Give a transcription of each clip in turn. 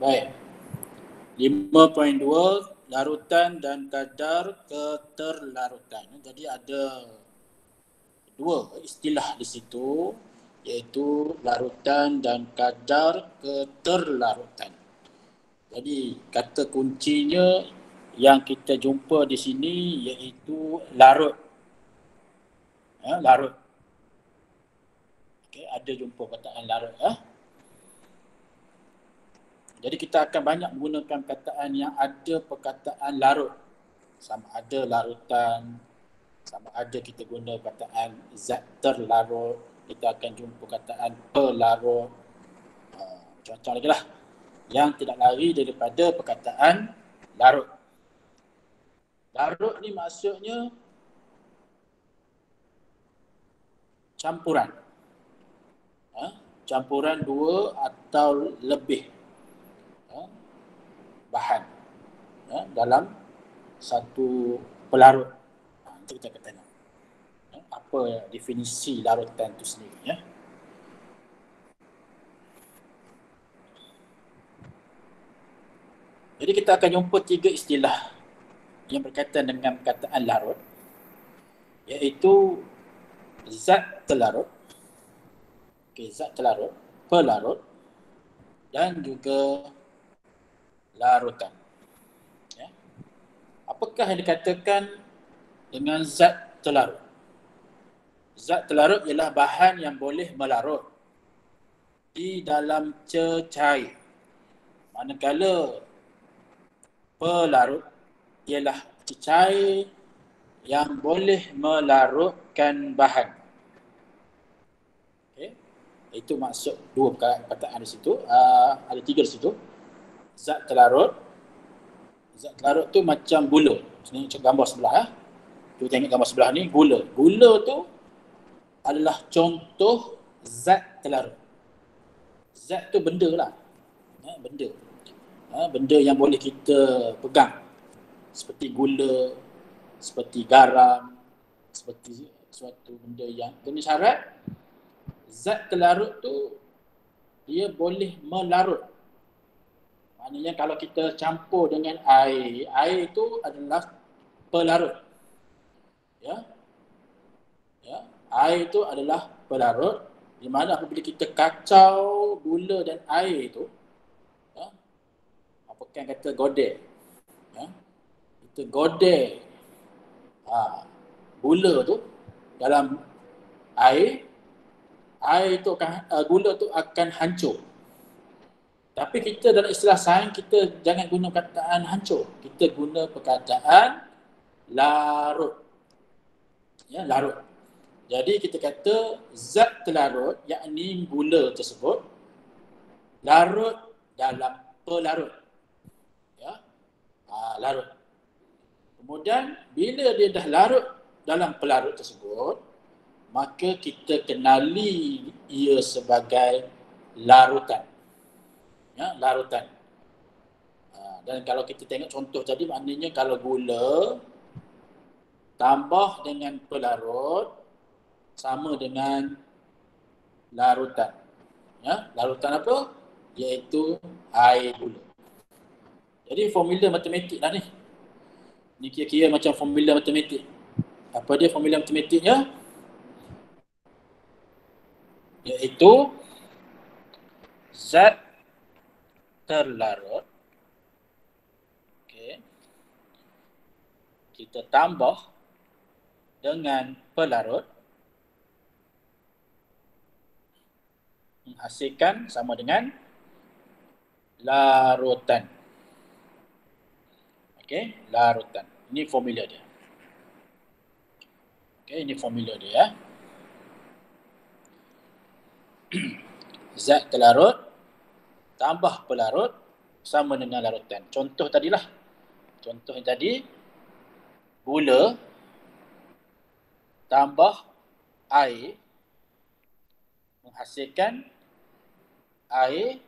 Baik. 5.2 larutan dan kadar keterlarutan. Jadi ada dua istilah di situ, iaitu larutan dan kadar keterlarutan. Jadi kata kuncinya yang kita jumpa di sini iaitu larut. Larut. Okey, ada jumpa kataan larut. Jadi kita akan banyak menggunakan kataan yang ada perkataan larut. Sama ada larutan, sama ada kita guna kataan zat terlarut, kita akan jumpa kataan pelarut. Contoh lagi lah, yang tidak lari daripada perkataan larut. Larut ni maksudnya campuran. Campuran dua atau lebih bahan dalam satu pelarut. Nanti kita akan tengok apa definisi larutan itu sendiri. Jadi kita akan jumpa tiga istilah yang berkaitan dengan perkataan larut, iaitu zat terlarut, zat terlarut, pelarut dan juga larutan. Apakah yang dikatakan dengan zat terlarut? Zat terlarut ialah bahan yang boleh melarut di dalam cecair. Manakala pelarut ialah cecair yang boleh melarutkan bahan. Itu maksud dua perkataan di situ. Ada tiga di situ. Zat terlarut. Zat terlarut tu macam gula. Ini gambar sebelah. Kita tengok gambar sebelah ni, gula. Gula tu adalah contoh zat terlarut. Zat tu benda lah. Benda. Benda yang boleh kita pegang. Seperti gula, seperti garam, seperti suatu benda yang kena syarat. Zat terlarut tu dia boleh melarut. Maknanya kalau kita campur dengan air, air itu adalah pelarut. Air itu adalah pelarut, di mana apabila kita kacau gula dan air itu, apa yang kata godeh, kita godeh gula tu dalam air itu akan, gula tu akan hancur. Tapi kita dalam istilah sains, kita jangan guna perkataan hancur. Kita guna perkataan larut. Larut. Jadi kita kata zat terlarut, yakni gula tersebut, larut dalam pelarut. Larut. Kemudian bila dia dah larut dalam pelarut tersebut, maka kita kenali ia sebagai larutan. Larutan. Dan kalau kita tengok contoh tadi, maknanya kalau gula tambah dengan pelarut sama dengan larutan. Larutan apa? Iaitu air gula. Jadi formula matematik lah ni. Ni kira-kira macam formula matematik. Apa dia formula matematiknya? Iaitu zat terlarut, kita tambah dengan pelarut menghasilkan sama dengan larutan. Larutan. Ini formula dia. Ini formula dia. Zat terlarut tambah pelarut sama dengan larutan. Contoh tadilah. Contoh yang tadi, gula tambah air menghasilkan air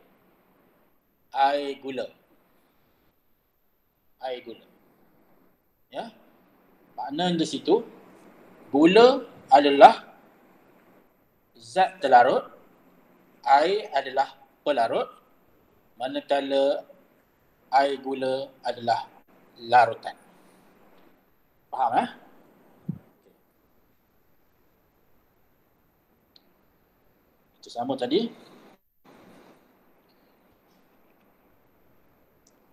gula. Air gula. Maknanya di situ, gula adalah zat terlarut, air adalah pelarut, manakala air gula adalah larutan. Faham Itu sama tadi.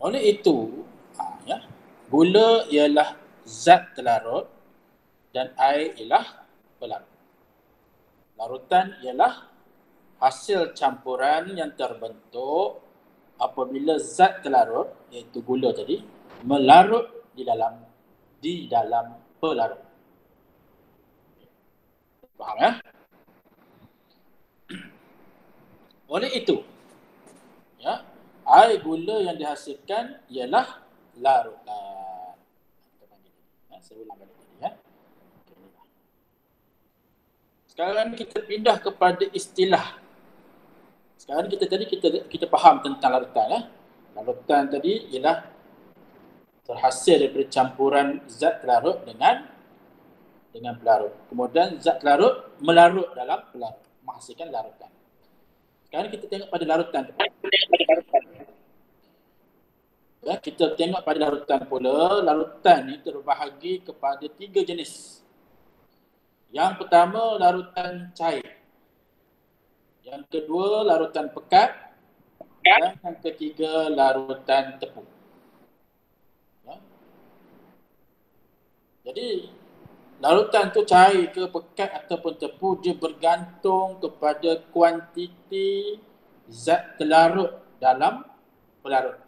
Oleh itu, gula ialah zat terlarut dan air ialah pelarut. Larutan ialah hasil campuran yang terbentuk apabila zat terlarut, iaitu gula tadi, melarut di dalam pelarut. Faham Oleh itu, air gula yang dihasilkan ialah larutan. Saya ulang balik tadi Sekarang kita pindah kepada istilah. Sekarang kita faham tentang larutan. Larutan tadi ialah terhasil daripada campuran zat terlarut dengan pelarut. Kemudian zat terlarut melarut dalam pelarut, menghasilkan larutan. Sekarang kita tengok pada larutan. Kita tengok pada larutan pula. Larutan ini terbahagi kepada 3 jenis. Yang pertama, larutan cair. Yang kedua, larutan pekat. Dan yang ketiga, larutan tepung. Jadi, larutan tu cair ke pekat ataupun tepung, dia bergantung kepada kuantiti zat terlarut dalam pelarut.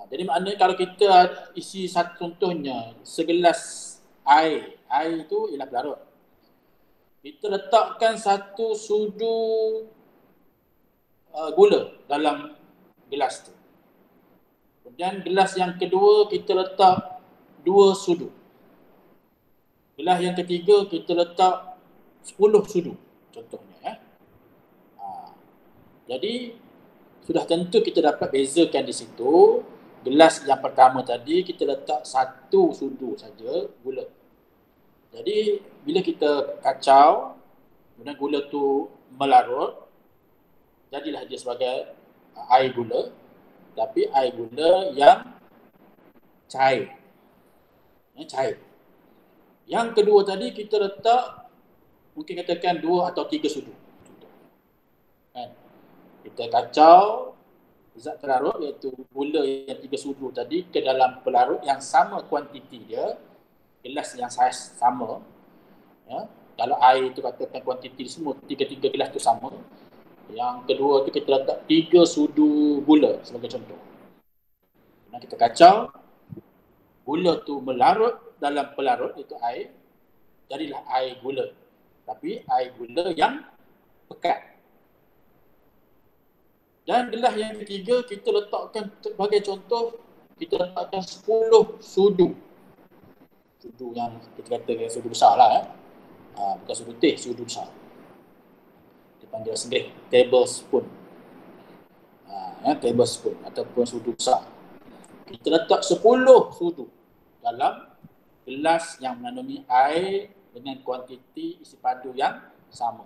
Jadi maknanya kalau kita isi satu, contohnya segelas air itu ialah pelarut. Kita letakkan 1 sudu gula dalam gelas tu. Kemudian gelas yang kedua kita letak 2 sudu. Gelas yang ketiga kita letak 10 sudu contohnya. Jadi sudah tentu kita dapat bezakan di situ. Gelas yang pertama tadi kita letak 1 sudu saja gula. Jadi bila kita kacau, kemudian gula tu melarut, jadilah dia sebagai air gula. Tapi air gula yang cair. Yang kedua tadi kita letak mungkin katakan 2 atau 3 sudu. Kita kacau zat terlarut iaitu gula yang 3 sudu tadi ke dalam pelarut yang sama kuantiti dia, gelas yang saiz sama. Kalau air itu katakan kuantiti semua 3 gelas tu sama. Yang kedua tu kita letak 3 sudu gula sebagai contoh. Nah, kita kacau, gula tu melarut dalam pelarut itu air, jadilah air gula. Tapi air gula yang pekat. Dan gelas yang ketiga kita letakkan sebagai contoh, kita letakkan 10 sudu. Sudu yang kita kata sudu besar lah. Bukan sudu teh, sudu besar. Dipanggil sendiri tablespoon. Tablespoon ataupun sudu besar. Kita letak 10 sudu dalam gelas yang mengandungi air dengan kuantiti isi padu yang sama.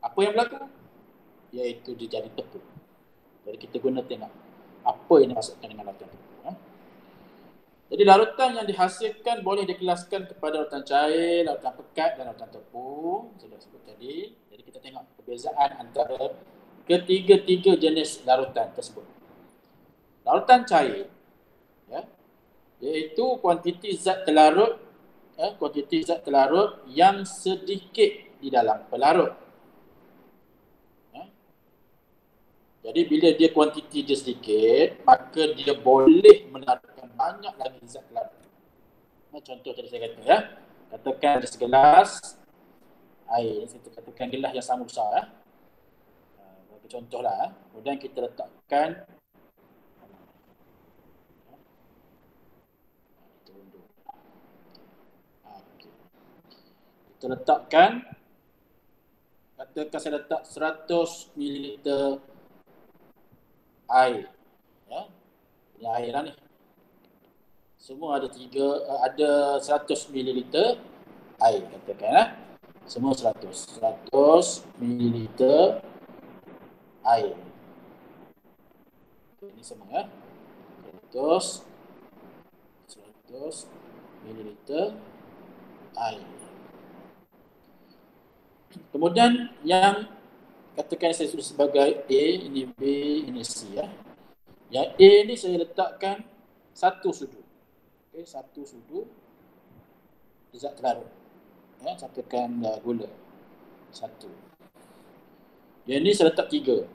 Apa yang berlaku? Iaitu dia jadi tepung. Jadi kita guna tengok apa yang dimaksudkan dengan larutan tepung. Jadi larutan yang dihasilkan boleh dikelaskan kepada larutan cair, larutan pekat dan larutan tepung. Saya dah sebut tadi. Jadi kita tengok perbezaan antara ketiga-tiga jenis larutan tersebut. Larutan cair iaitu kuantiti zat terlarut yang sedikit di dalam pelarut. Jadi bila dia kuantiti dia sedikit, maka dia boleh melarutkan banyak lagi zat terlarut. Contoh tadi saya kata katakan ada segelas air, kita katakan gelas yang sama besar bagi contohlah. Kemudian kita letakkan katakan saya letak 100 ml air. Ini air lah ni. Semua ada 100 ml air katakan Semua 100 ml air. Ini sama ya. 100 ml air. Kemudian yang katakan saya sudah sebagai A, ini B, ini C ya. Yang A ni saya letakkan satu sudu. Okey, satu sudu zat terlarut. Ya, satukan gula. Satu. Yang ni saya letak 3.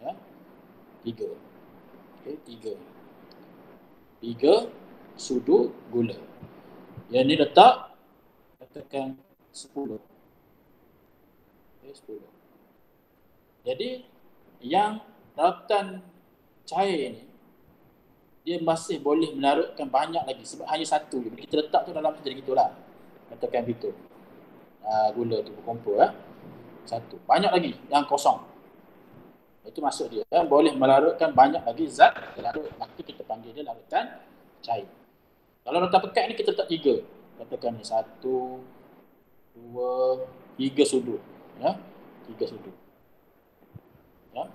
Ya. 3. Okey, 3. 3 sudu gula. Yang ni letak katakan 10. Okey, 10. Jadi yang larutan cair ni dia masih boleh melarutkan banyak lagi sebab hanya satu je. Kita letak tu dalam jadi gitulah. Katakan begitu. Gula tu berkumpul satu. Banyak lagi yang kosong. Itu maksud dia. Boleh melarutkan banyak lagi zat larut. Maka kita panggil dia larutan cair. Kalau larutan pekat ni kita letak 3. Katakan ni 1, 2, 3 sudu. Ya. 3 sudu. Ya.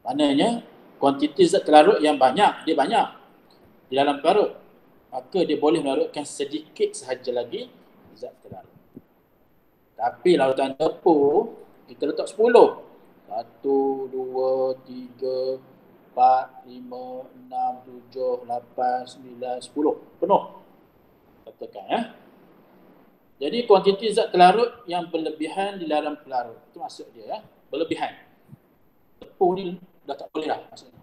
Maknanya kuantiti zat terlarut yang banyak, dia banyak di dalam pelarut. Maka dia boleh melarutkan sedikit sahaja lagi zat terlarut. Tapi larutan tepung, kita letak 10. 1, 2, 3, 4, 5, 6, 7, 8, 9, 10. Penuh. Katakan ya. Jadi kuantiti zat terlarut yang berlebihan di dalam pelarut. Itu maksud dia ya. Berlebihan. Tepung ni dah tak boleh dah maksudnya.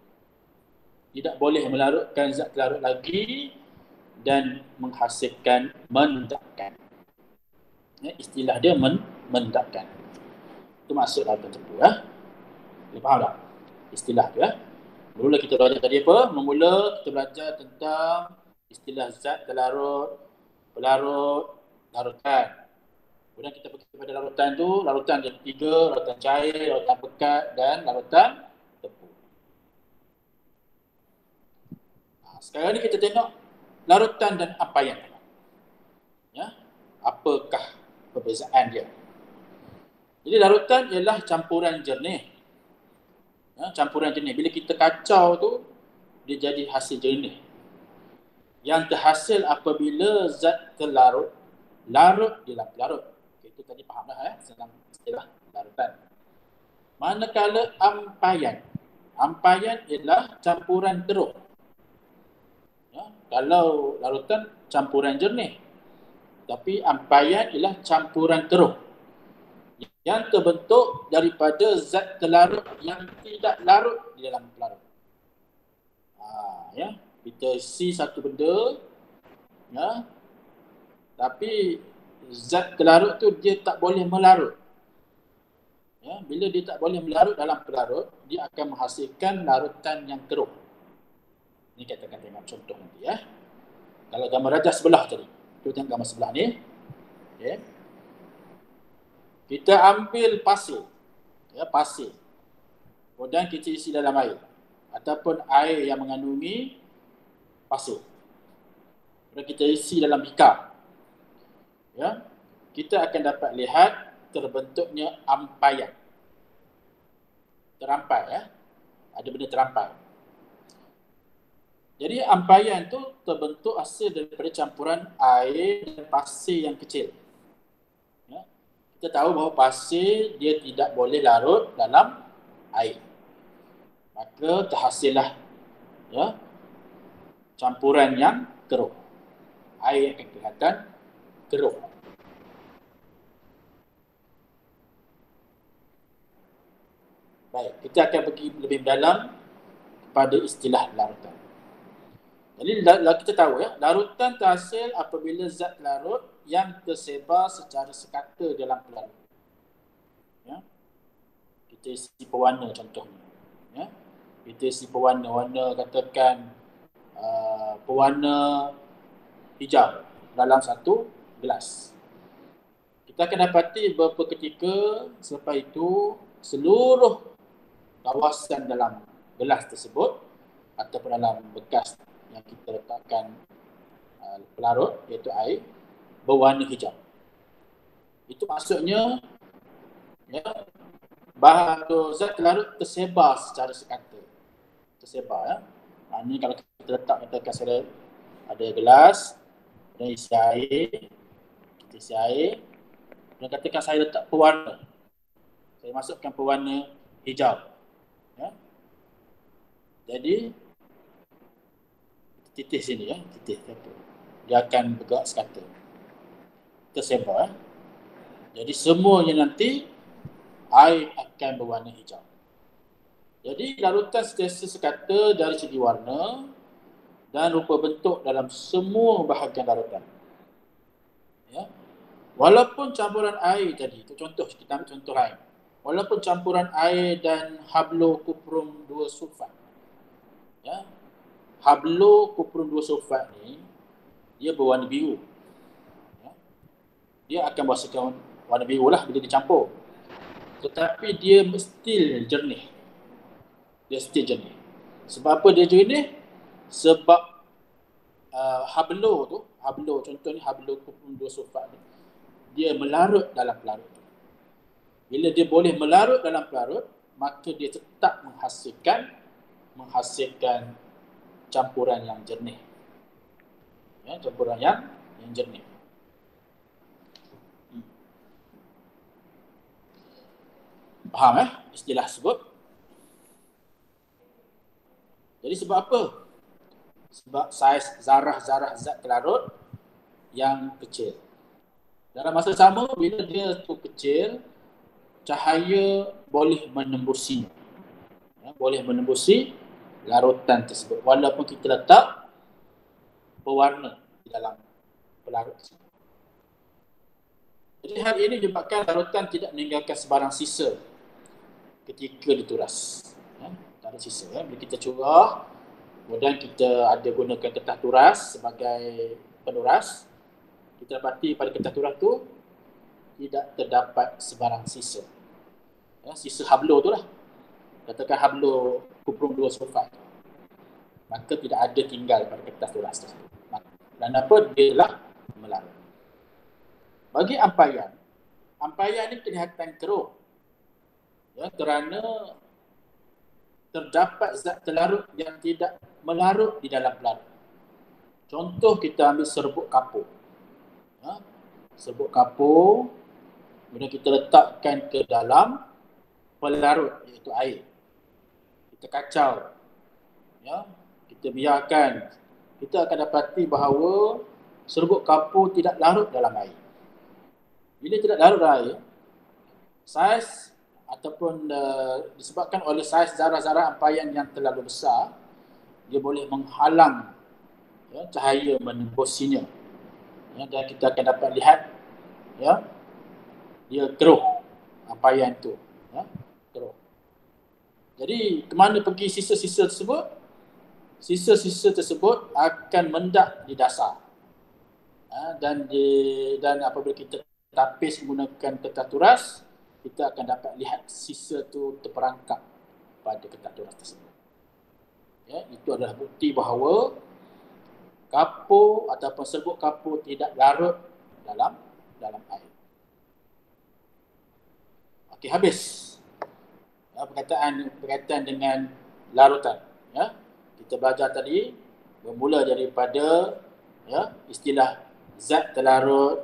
Tidak boleh melarutkan zat terlarut lagi dan menghasilkan mendapkan. Ya, istilah dia mendapkan. Itu maksud larutan tepung ya. Boleh faham tak? Istilah tu ya. Mula kita belajar tadi apa? Memula kita belajar tentang istilah zat terlarut, pelarut, larutan. Kemudian kita pergi kepada larutan tu, larutan ada 3, larutan cair, larutan pekat dan larutan tepung. Sekarang ni kita tengok larutan dan ampaian. Ya, apakah perbezaan dia? Jadi larutan ialah campuran jernih. Ya, campuran jernih. Bila kita kacau tu, dia jadi hasil jernih. Yang terhasil apabila zat terlarut, larut di dalam pelarut. Itu tadi faham dah senang istilah larutan. Manakala ampaian. Ampaian ialah campuran keruh. Ya, kalau larutan campuran jernih. Tapi ampaian ialah campuran keruh yang terbentuk daripada zat terlarut yang tidak larut di dalam pelarut. Ya, kita isi satu benda, ya, tapi zat terlarut tu dia tak boleh melarut. Ya, bila dia tak boleh melarut dalam pelarut, dia akan menghasilkan larutan yang keruh. Ini kita akan tengok contoh nanti ya. Kalau gambar rajah sebelah tadi, kita tengok gambar sebelah ni. Okay. Kita ambil pasir, ya, pasir. Kemudian kita isi dalam air ataupun air yang mengandungi pasir. Kemudian kita isi dalam bikar. Ya, kita akan dapat lihat terbentuknya ampaian. Terampai ya. Ada benda terampai. Jadi ampaian tu terbentuk hasil daripada campuran air dan pasir yang kecil. Ya. Kita tahu bahawa pasir dia tidak boleh larut dalam air. Maka terhasillah ya campuran yang keruh. Air akan kelihatan keruh. Baik, kita akan pergi lebih dalam pada istilah larutan. Jadi kita tahu ya, larutan terhasil apabila zat larut yang tersebar secara sekata dalam pelarut. Ya. Kita isi pewarna contohnya. Ya. Kita isi pewarna-warna, katakan pewarna hijau dalam satu gelas. Kita akan dapati beberapa ketika selepas itu seluruh kawasan dalam gelas tersebut ataupun dalam bekas yang kita letakkan pelarut iaitu air berwarna hijau. Itu maksudnya ya, bahan tu zat terlarut tersebar secara sekata. Tersebar ya. Ini kalau kita letak katakan saya ada gelas, dan isi air, kita isi air, dan katakan saya letak pewarna. Saya masukkan pewarna hijau. Ya. Jadi titis sini ya, titis satu. Dia akan bergerak sekata. Tersebar. Ya. Jadi semuanya nanti air akan berwarna hijau. Jadi larutan sentiasa sekata dari segi warna dan rupa bentuk dalam semua bahagian larutan. Ya. Walaupun campuran air tadi, itu contoh, kita ambil contoh lain. Walaupun campuran air dan hablokuprum 2 sulfat. Ya. Hablokuprum 2 sulfat ni dia berwarna biru. Ya. Dia akan berhasilkan warna biru lah bila dicampur. Tetapi dia mesti jernih. Dia mesti jernih. Sebab apa dia jernih? Sebab hablo contoh ni hablokuprum 2 sulfat ni, dia melarut dalam pelarut. Bila dia boleh melarut dalam pelarut, maka dia tetap menghasilkan campuran yang jernih. Ya, campuran yang jernih. Faham istilah tersebut? Jadi sebab apa? Sebab saiz zarah-zarah zat terlarut yang kecil. Dalam masa sama, bila dia tu kecil, cahaya boleh menembusinya. Ya, boleh menembusi larutan tersebut. Walaupun kita letak pewarna di dalam pelarut tersebut. Jadi hal ini menyebabkan larutan tidak meninggalkan sebarang sisa ketika dituras. Ya, tak ada sisa. Ya. Bila kita curah, kemudian kita ada gunakan kertas turas sebagai penuras, kita dapati pada kertas turas tu tidak terdapat sebarang sisa. Ya, sisa hablo tu lah. Katakan hablo kuprum 2 sulfat. Maka tidak ada tinggal pada kertas turas tersebut. Dan apa? Dia telah melarut. Bagi ampayan ni kelihatan keruh. Ya, kerana terdapat zat terlarut yang tidak melarut di dalam pelarut. Contoh kita ambil serbuk kapur. Ya, serbuk kapur, kemudian kita letakkan ke dalam pelarut, iaitu air. Kita kacau. Ya, kita biarkan. Kita akan dapati bahawa serbuk kapur tidak larut dalam air. Bila tidak larut dalam air, saiz ataupun disebabkan oleh saiz zarah-zarah ampayan yang terlalu besar, dia boleh menghalang cahaya menembusinya. Ya, dan kita akan dapat lihat ya, dia keruh ampayan itu. Ya, keruh. Jadi ke mana pergi sisa-sisa tersebut? Sisa-sisa tersebut akan mendak di dasar. Dan apabila kita tapis menggunakan kertas turas, kita akan dapat lihat sisa tu terperangkap pada kertas turas tersebut. Ya, itu adalah bukti bahawa kapur ataupun serbuk kapur tidak larut dalam air. Okey, habis. Ya, berkaitan dengan larutan. Ya, kita belajar tadi bermula daripada istilah zat terlarut,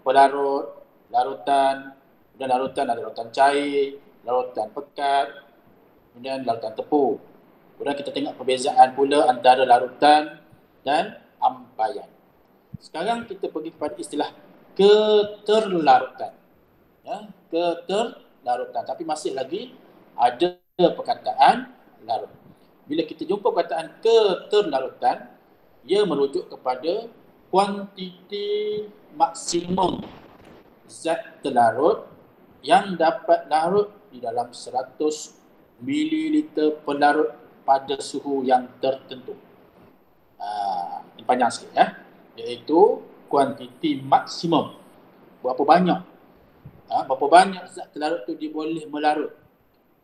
pelarut, larutan. Dan larutan ada larutan cair, larutan pekat, kemudian larutan tepung. Kemudian kita tengok perbezaan pula antara larutan dan ampayan. Sekarang kita pergi kepada istilah keterlarutan. Ya, keterlarutan. Tapi masih lagi ada perkataan larut. Bila kita jumpa perkataan keterlarutan, ia merujuk kepada kuantiti maksimum zat terlarut yang dapat larut di dalam 100 ml pelarut pada suhu yang tertentu. Ini panjang sikit ya. Iaitu kuantiti maksimum. Berapa banyak zat terlarut tu dia boleh melarut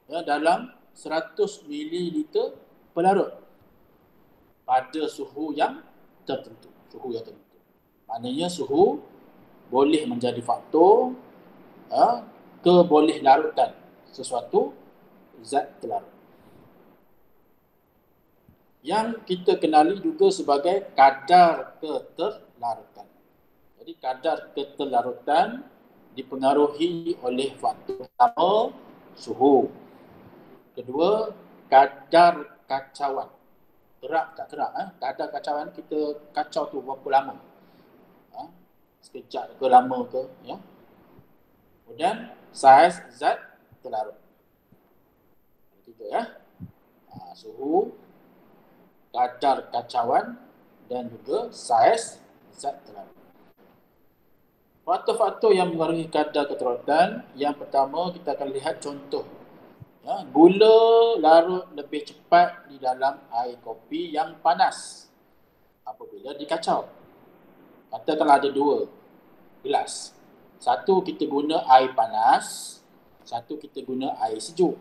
dalam 100 ml pelarut pada suhu yang tertentu. Maknanya suhu boleh menjadi faktor keboleh larutan sesuatu zat terlarut. Yang kita kenali juga sebagai kadar keterlarutan. Jadi kadar keterlarutan dipengaruhi oleh faktor pertama, suhu. Kedua, kadar kacauan. Kerak tak kerak. Kadar kacauan kita kacau tu berapa lama. Sekejap ke lama ke. Ya. Kemudian saiz zat terlarut. Tiga ya. Suhu, kadar kacauan dan juga saiz zat terlarut. Faktor-faktor yang mengaruhi kadar keterlarutan, yang pertama kita akan lihat contoh. Ya, gula larut lebih cepat di dalam air kopi yang panas apabila dikacau. Katakanlah ada 2 gelas. Satu kita guna air panas, satu kita guna air sejuk.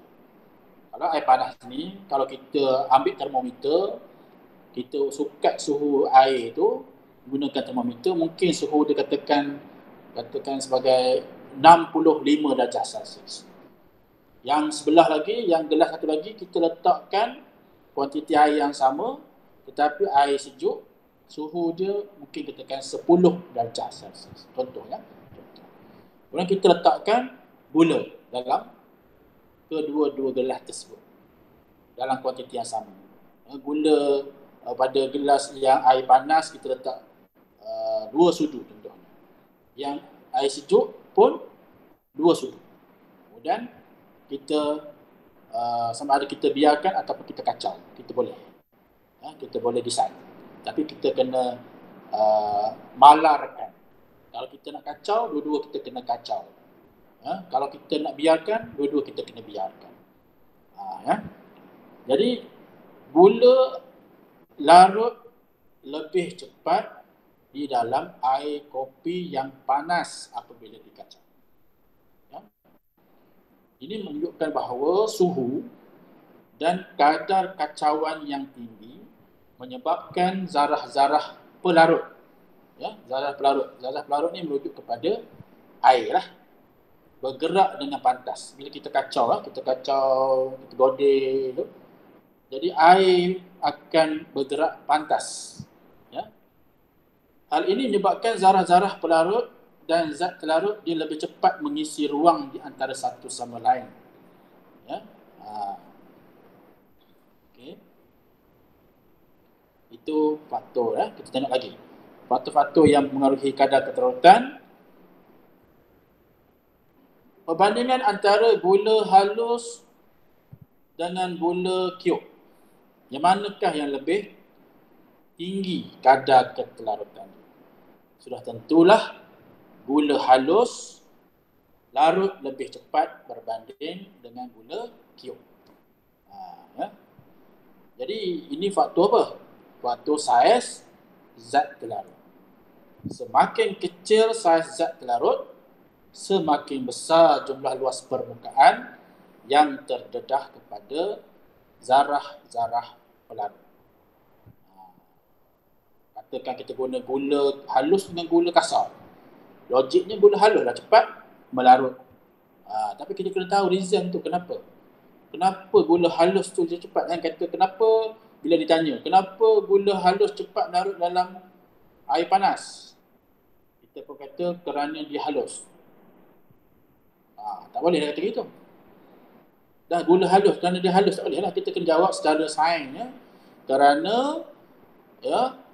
Kalau air panas ni, kalau kita ambil termometer, kita sukat suhu air tu, gunakan termometer, mungkin suhu dia katakan sebagai 65 darjah Celsius. Yang sebelah lagi, yang gelas satu lagi, kita letakkan kuantiti air yang sama, tetapi air sejuk, suhu dia mungkin katakan 10 darjah Celsius. Contohnya. Kemudian kita letakkan gula dalam kedua-dua gelas tersebut dalam kuantiti yang sama. Gula pada gelas yang air panas kita letak 2 sudu contohnya. Yang air sejuk pun 2 sudu. Kemudian kita sama ada kita biarkan ataupun kita kacau. Kita boleh. Kita boleh decide. Tapi kita kena malarkan. Kalau kita nak kacau, dua-dua kita kena kacau. Kalau kita nak biarkan, dua-dua kita kena biarkan. Jadi, gula larut lebih cepat di dalam air kopi yang panas apabila dikacau. Ini menunjukkan bahawa suhu dan kadar kacauan yang tinggi menyebabkan zarah-zarah pelarut. Zarah pelarut ni merujuk kepada air lah. Bergerak dengan pantas. Bila kita kacau, kita godeh tu. Jadi air akan bergerak pantas. Hal ini menyebabkan zarah-zarah pelarut dan zat terlarut dia lebih cepat mengisi ruang di antara satu sama lain. Okay. Itu faktor. Kita tengok lagi. Faktor-faktor yang mengaruhi kadar keterlarutan. Perbandingan antara gula halus dengan gula kiok. Yang manakah yang lebih tinggi kadar keterlarutan? Sudah tentulah gula halus larut lebih cepat berbanding dengan gula kiok. Jadi ini faktor apa? Faktor saiz zat terlarut. Semakin kecil saiz zat terlarut, semakin besar jumlah luas permukaan yang terdedah kepada zarah-zarah pelarut. Katakan kita guna gula halus dengan gula kasar. Logiknya gula halus lah cepat melarut. Tapi kita kena tahu reason tu kenapa. Kenapa gula halus tu dia cepat? Kata kenapa bila ditanya, kenapa gula halus cepat larut dalam air panas? Kita pun kata kerana dia halus. Tak boleh kata gitu. Dah gula halus, kerana dia halus tak boleh lah. Kita kena jawab secara sains. Kerana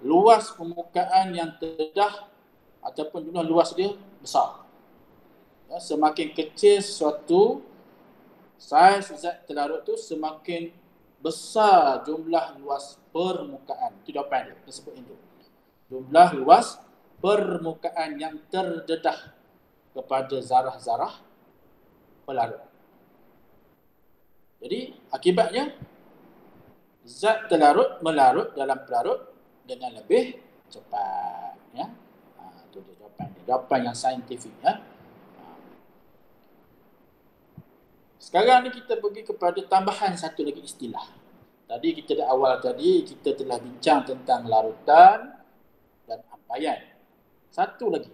luas permukaan yang terdedah ataupun jumlah luas dia besar. Semakin kecil sesuatu saiz zat terlarut tu, semakin besar jumlah luas permukaan. Itu jawapan dia, kita sebut itu. Jumlah luas permukaan yang terdedah kepada zarah-zarah pelarut. Jadi akibatnya zat terlarut melarut dalam pelarut dengan lebih cepat. Itu dia jawapan dia. Jawapan yang saintifik. Sekarang ni kita pergi kepada tambahan satu lagi istilah. Tadi kita kita telah bincang tentang larutan dan ampaian. Satu lagi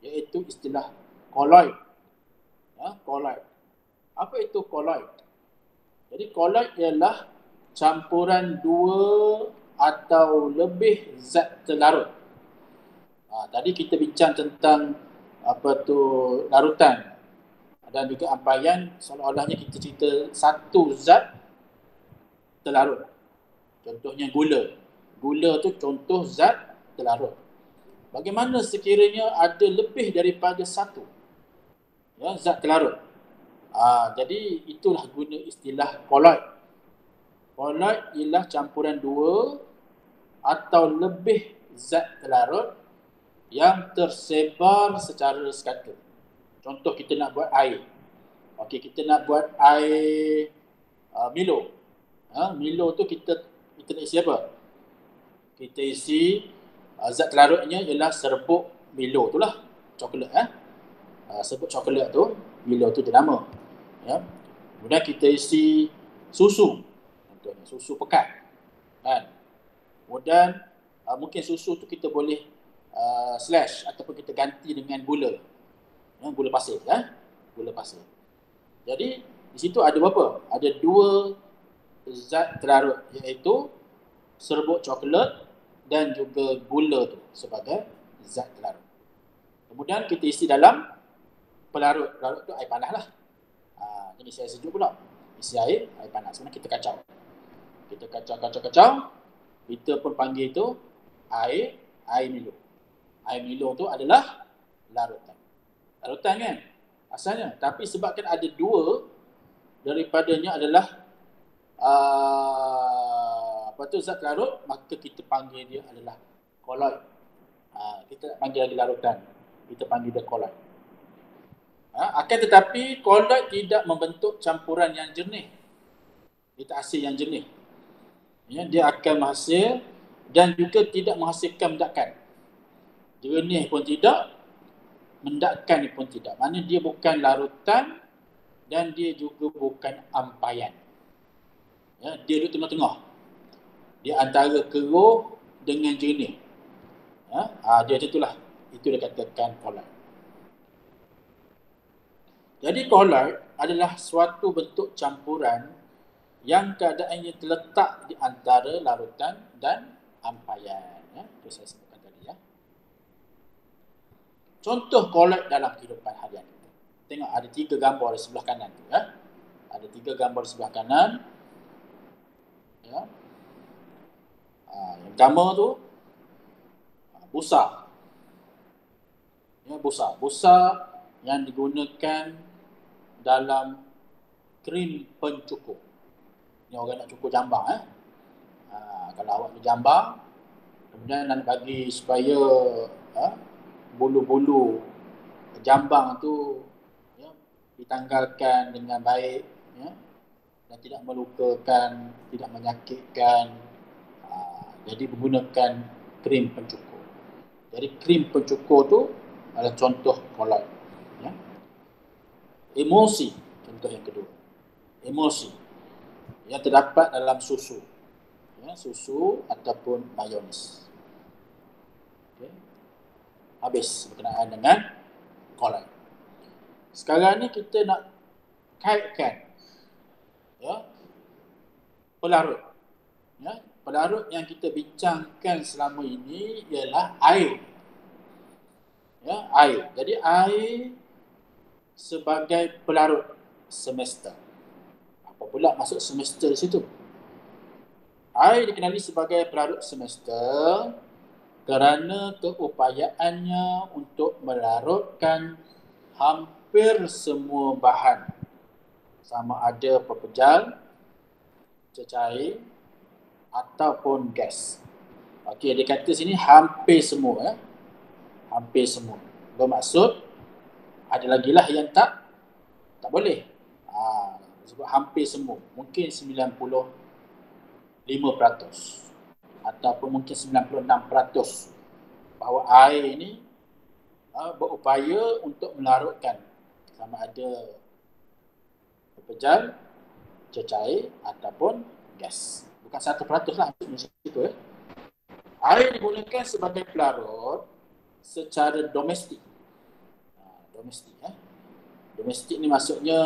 iaitu istilah kolloid. Kolloid. Apa itu colloid? Jadi colloid ialah campuran dua atau lebih zat terlarut. Tadi kita bincang tentang larutan dan juga ampaian, seolah-olahnya kita cerita satu zat terlarut. Contohnya gula. Gula tu contoh zat terlarut. Bagaimana sekiranya ada lebih daripada satu zat terlarut? Jadi itulah guna istilah colloid. Colloid ialah campuran dua atau lebih zat terlarut yang tersebar secara sekata. Contoh kita nak buat air. Okey, kita nak buat air Milo. Milo tu kita nak isi apa? Kita isi zat terlarutnya ialah serbuk Milo tu lah. Coklat. Serbuk coklat tu, Milo tu dia nama. Kemudian kita isi susu. Contohnya susu pekat. Kemudian mungkin susu tu kita boleh slash ataupun kita ganti dengan gula. Gula pasir. Gula pasir. Jadi di situ ada berapa? Ada dua zat terlarut, iaitu serbuk coklat dan juga gula tu sebagai zat terlarut. Kemudian kita isi dalam pelarut. Pelarut tu air panas lah. Jadi saya sejuk pula. Isi air panas. Sebenarnya kita kacau. Kita kacau. Kita pun panggil itu air Milo. Air Milo tu adalah larutan. Larutan kan asalnya. Tapi sebabkan ada dua daripadanya adalah zat larut, maka kita panggil dia adalah colloid. Kita panggil lagi larutan. Kita panggil dia colloid. Akan tetapi colloid tidak membentuk campuran yang jernih. Dia tak hasil yang jernih. Dia akan menghasil dan juga tidak menghasilkan mendakan. Jernih pun tidak, mendakan pun tidak. Maknanya dia bukan larutan dan dia juga bukan ampaian. Dia duduk tengah-tengah. Dia antara keruh dengan jernih. Dia itulah. Itu dia katakan colloid. Jadi colloid adalah suatu bentuk campuran yang keadaannya terletak di antara larutan dan ampaian. Itu saya sebutkan tadi. Contoh colloid dalam kehidupan harian kita. Tengok ada 3 gambar di sebelah kanan tu. Ada 3 gambar di sebelah kanan. Yang pertama tu busa. Busa yang digunakan dalam krim pencukur. Ni orang nak cukur jambang. Kalau awak ni jambang, kemudian nak bagi supaya bulu-bulu jambang tu ditanggalkan dengan baik, dan tidak melukakan, tidak menyakitkan. Jadi menggunakan krim pencukur. Jadi krim pencukur tu adalah contoh colloid. Emosi, contoh yang kedua. Emosi yang terdapat dalam susu. Susu ataupun mayones. Habis berkenaan dengan colloid. Sekarang ni kita nak kaitkan pelarut. Pelarut yang kita bincangkan selama ini ialah air. Air. Jadi air sebagai pelarut semester. Apa pula maksud semester di situ? Air dikenali sebagai pelarut semester kerana keupayaannya untuk melarutkan hampir semua bahan, sama ada pepejal, cecair ataupun gas. Okey, dia kata sini hampir semua. Hampir semua. Bermaksud ada lagi lah yang tak boleh. Sebab hampir semua. Mungkin 95% ataupun mungkin 96% bahawa air ini berupaya untuk melarutkan sama ada pepejal, cecair ataupun gas. Bukan 100% lah macam itu. Air digunakan sebagai pelarut secara domestik. Domestik ni maksudnya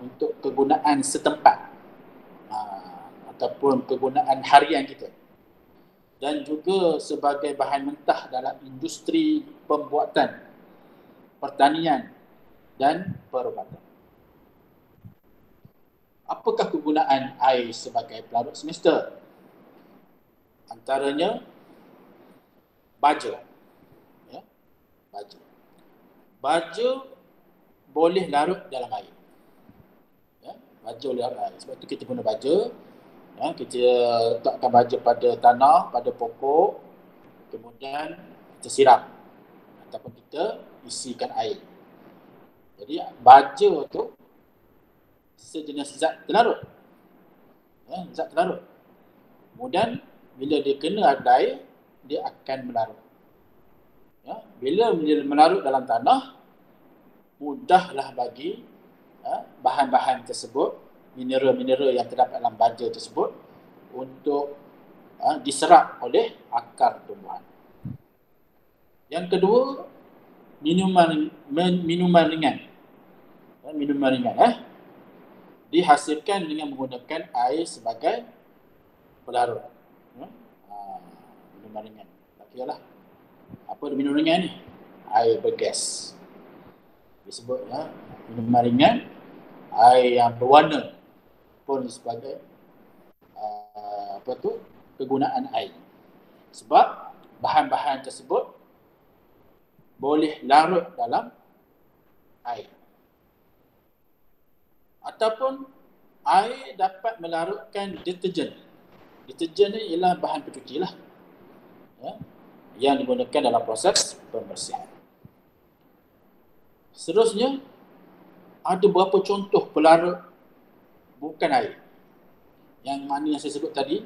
untuk kegunaan setempat ataupun kegunaan harian kita, dan juga sebagai bahan mentah dalam industri pembuatan, pertanian dan perubatan. Apakah kegunaan air sebagai pelarut semesta? Antaranya baja. Ya, baja. Baja boleh larut dalam air. Ya, baja boleh larut dalam air. Sebab itu kita guna baja. Ya, kita letakkan baja pada tanah, pada pokok, kemudian kita siram ataupun kita isikan air. Jadi baja tu sejenis zat terlarut. Ya, zat terlarut. Kemudian bila dia kena air, dia akan melarut. Ya, bila melarut dalam tanah, mudahlah bagi bahan-bahan tersebut, mineral-mineral yang terdapat dalam baja tersebut untuk diserap oleh akar tumbuhan. Yang kedua, minuman ringan. Minuman ringan dihasilkan dengan menggunakan air sebagai pelarut. Minuman ringan. Tak kira lah apa minuman ringan ni? Air bergas. Disebut minuman ringan, air yang berwarna pun sebagai kegunaan air. Sebab bahan-bahan tersebut boleh larut dalam air. Ataupun air dapat melarutkan deterjen. Deterjen ni ialah bahan pencuci lah, yang digunakan dalam proses pembersihan. Seterusnya, ada beberapa contoh pelarut bukan air. Yang mana yang saya sebut tadi,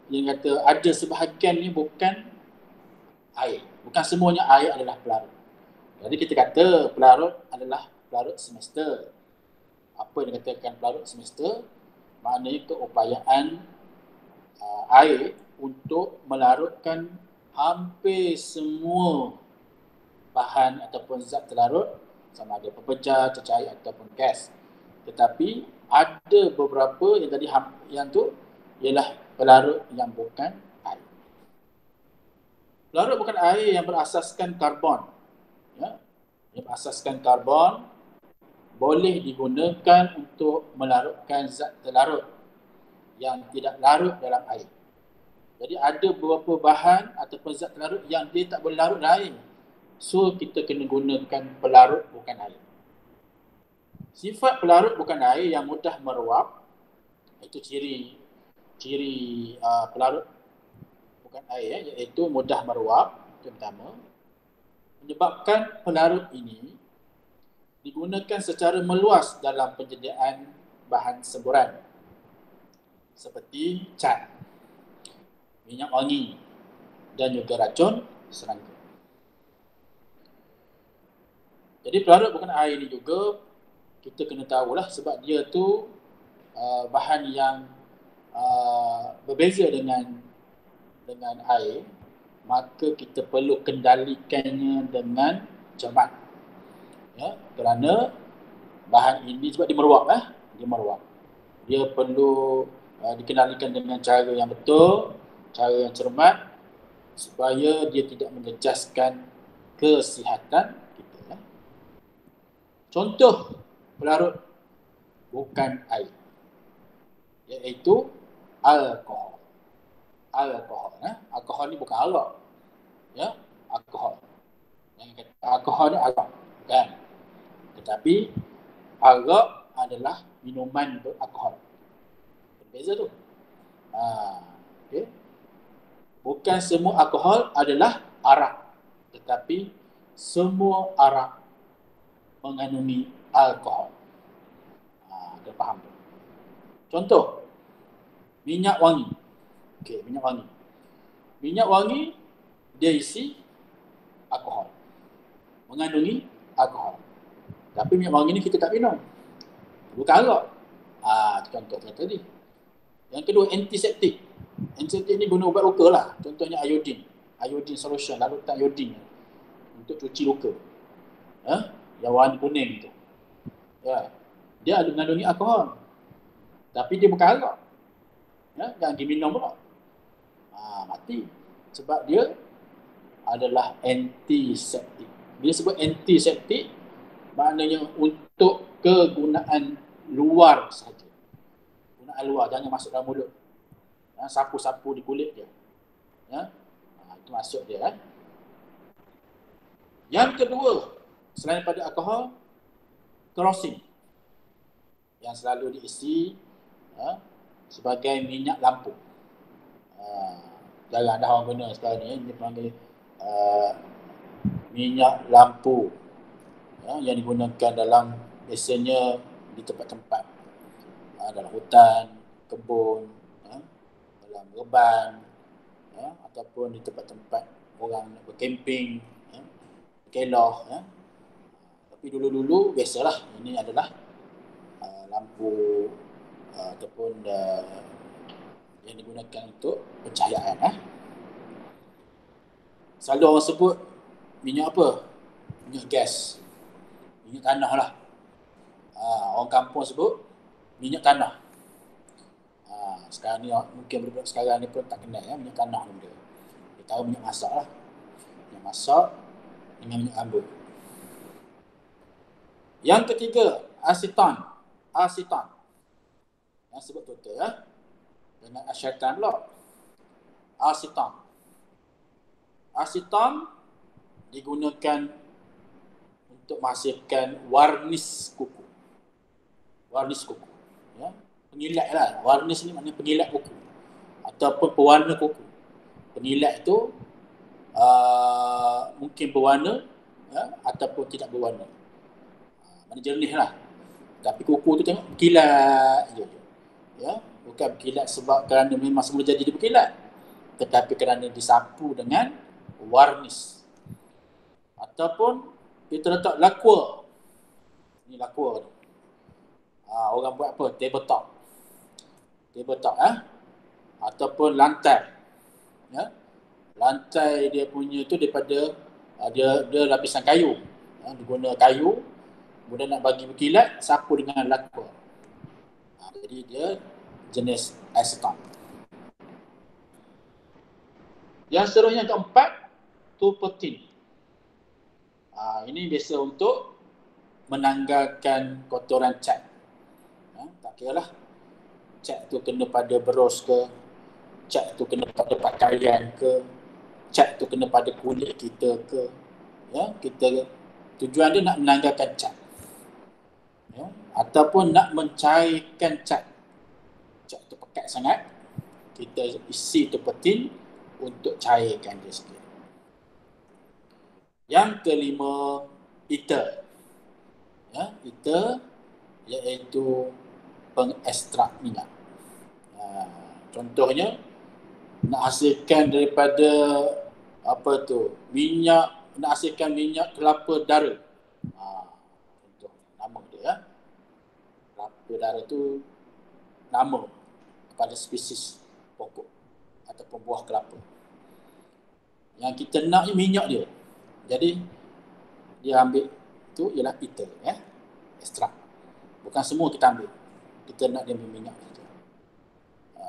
yang kata ada sebahagian ni bukan air. Bukan semuanya air adalah pelarut. Jadi kita kata pelarut adalah pelarut semesta. Apa yang dikatakan pelarut semesta? Maknanya keupayaan air untuk melarutkan hampir semua bahan ataupun zat terlarut, sama ada pepejal, cecair ataupun gas. Tetapi ada beberapa yang tadi yang tu ialah pelarut yang bukan air. Pelarut bukan air yang berasaskan karbon, yang berasaskan karbon boleh digunakan untuk melarutkan zat terlarut yang tidak larut dalam air. Jadi ada beberapa bahan ataupun zat terlarut yang dia tak boleh larut dalam air. So kita kena gunakan pelarut bukan air. Sifat pelarut bukan air yang mudah meruap, itu ciri pelarut bukan air, iaitu mudah meruap. Itu yang pertama. Menyebabkan pelarut ini digunakan secara meluas dalam penyediaan bahan semburan seperti cat, minyak wangi dan juga racun serangga. Jadi pelarut bukan air ni juga kita kena tahulah, sebab dia tu bahan yang berbeza dengan air, maka kita perlu kendalikannya dengan cermat. Ya, kerana bahan ini sebab dia meruap, dia perlu dikendalikan dengan cara yang betul, cara yang cermat, supaya dia tidak menjejaskan kesihatan kita. Contoh pelarut bukan air, iaitu alkohol. Alkohol ni bukan arak, alkohol. Yang kata alkohol ni arak, bukan. Tetapi arak adalah minuman beralkohol. Berbeza tu. Okay. Bukan semua alkohol adalah arak, tetapi semua arak mengandungi alkohol. Dah faham tu. Contoh, minyak wangi. Okey, minyak wangi. Minyak wangi dia isi alkohol, mengandungi alkohol. Tapi minyak wangi ni kita tak minum, bukan arak. Contoh tadi. Yang kedua, antiseptik. Antiseptik ni guna ubat luka lah. Contohnya iodine solution, larutan iodine untuk cuci luka. Yang warna kuning tu. Ya. Dia ada mengandungi alkohol. Tapi dia bukan arak. Ya, jangan diminum pula. Mati. Sebab dia adalah antiseptik. Bila sebut antiseptik, maknanya untuk kegunaan luar sahaja. Gunaan luar, jangan masuk dalam mulut. Sapu-sapu di kulit dia. Ya. Itu maksud dia. Yang kedua, selain pada alkohol, kerosin yang selalu diisi sebagai minyak lampu. Jarang dah orang guna sekarang ni, dia panggil minyak lampu yang digunakan dalam, biasanya di tempat-tempat dalam hutan, kebun, dalam reban, ataupun di tempat-tempat orang nak berkemping, keloh. Tapi dulu-dulu biasalah ini adalah lampu ataupun yang digunakan untuk pencahayaan. Selalu orang sebut minyak apa? Minyak gas, minyak tanah lah. Orang kampung sebut minyak tanah. Sekarang ni mungkin budak sekarang ni pun tak kenal minyak tanah ni. Dia tahu minyak masak lah. Minyak masak dengan minyak rambut. Yang ketiga, aseton. Yang sebut betul dengan asyaitan pula. Aseton digunakan untuk menghasilkan warnis kuku. Pengilat lah. Warnis ni maknanya pengilat kuku ataupun pewarna kuku. Pengilat itu mungkin berwarna ataupun tidak berwarna. Mana jernih lah. Tapi kuku tu tengok berkilat je. Bukan berkilat sebab kerana memang semula jadi dia berkilat, tetapi kerana disapu dengan warnis. Ataupun kita letak lakwa. Ni lakwa ni. Orang buat apa? Tabletop. Ataupun lantai. Lantai dia punya tu daripada dia lapisan kayu. Diguna kayu, kemudian nak bagi berkilat, sapu dengan lakwa. Jadi dia jenis aseton. Yang seterusnya keempat, turpentine. Ini biasa untuk menanggalkan kotoran cat. Tak kira lah cat tu kena pada berus ke, cat tu kena pada pakaian ke, cat tu kena pada kulit kita ke. Kita tujuan dia nak menanggalkan cat. Ataupun nak mencairkan cat. Cat tu pekat sangat, kita isi turpentine untuk cairkan dia sikit. Yang kelima, ether. Ether iaitu pengekstrak minyak. Contohnya nak hasilkan daripada minyak, nak hasilkan minyak kelapa dara. Contoh nama dia. Kelapa dara tu nama kepada spesies pokok ataupun buah kelapa. Yang kita nak ni minyak dia. Jadi dia ambil tu ialah ether, ekstrak. Bukan semua kita ambil. Kita nak dia minyak saja.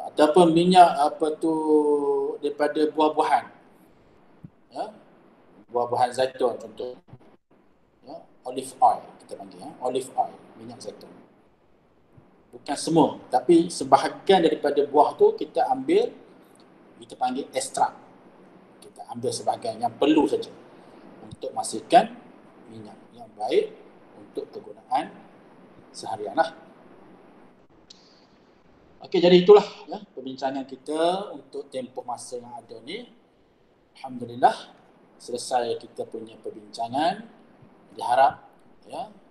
Ataupun minyak daripada buah-buahan. Buah-buahan zaitun contoh. Olive oil kita panggil, olive oil, minyak zaitun. Bukan semua, tapi sebahagian daripada buah tu kita ambil, kita panggil ekstrak. Kita ambil sebahagian yang perlu saja untuk menghasilkan minyak yang baik untuk kegunaan seharian lah. Okey, jadi itulah perbincangan kita untuk tempoh masa yang ada ni. Alhamdulillah selesai kita punya perbincangan. Diharap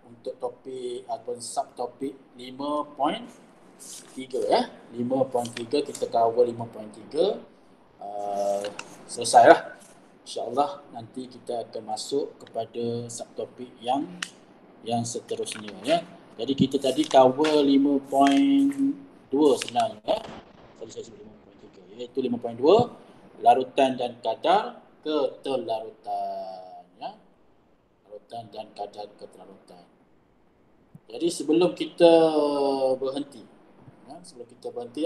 untuk topik ataupun subtopik 5.3 5.3 kita cover 5.3 selesai lah. InsyaAllah nanti kita akan masuk kepada subtopik yang seterusnya Jadi kita tadi cover 5.2 sebenarnya Saya sebut 5.3 iaitu 5.2 larutan dan kadar keterlarutan. Larutan dan kadar keterlarutan. Jadi sebelum kita berhenti, sebelum kita berhenti